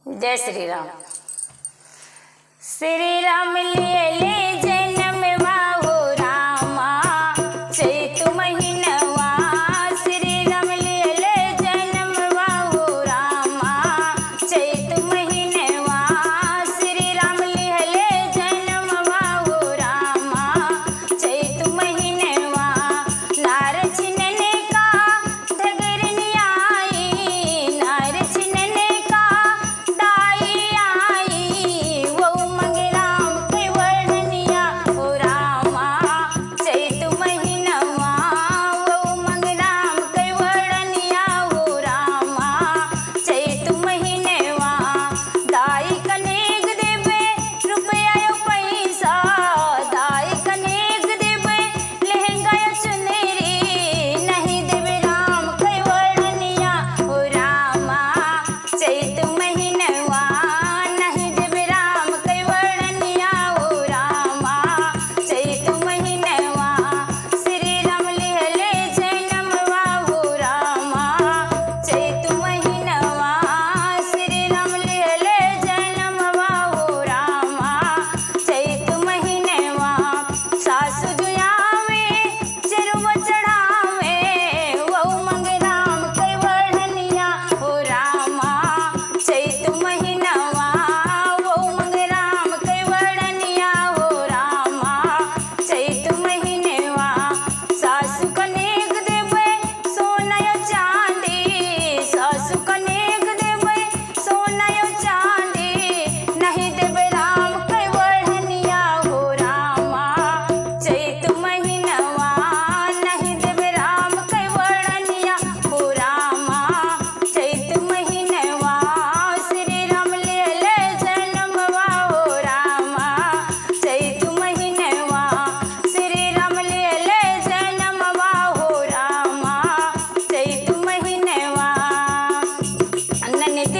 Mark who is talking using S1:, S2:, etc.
S1: जय श्री राम। श्री राम लिए ले जन्म वाहो रामा चैत महीनवा। श्री राम लिए ले जन्म वाहो रामा चैत महीनवा। श्री राम लिए ले जन्म वाहो रामा चैत महीनवा। नार छिनने का धगरनी आई, नार छिनने का दाई आई। वो मंगे राम के वर्णनिया हो रामा चैत महीनवा। वो मंगे राम के वर्णनिया हो रामा चैत महीनवा। दाई कनेक देवे रुपया यो पैसा, दाई कनेक देवे लहंगा यो चुनरी। नहीं देवे राम के वर्णनिया हो रामा चैत महीनवा। नहीं देवे राम के वर्णनिया हो रामा चैत महीनवा। श्री राम लिहले जन्म वाहो रामा चैत महीनवा। श्री राम लिहले जन्म वाहो रामा चैत महीनवा। सासु जुयावे चरुव चढ़ावे, वहु मंगे राम के वर्णनिया हो रामा चैत महीनवा। वहु मंगे राम के वर्णनिया हो रामा चैत महीनवा। सासु कनेक देवे सोना यो चांदी, सासु कनेक देवे सोना यो चांदी। नहीं देवे राम के वर्णनिया हो रामा चैत महीनवा। नहीं देवे राम के वर्णनिया हो रामा चैत महीनवा। श्री राम लिए ले जन्म वाहो रामा चैत महीनवा। श्री राम लिए ले जन्म वाहो रामा चैत महीनवा। ननित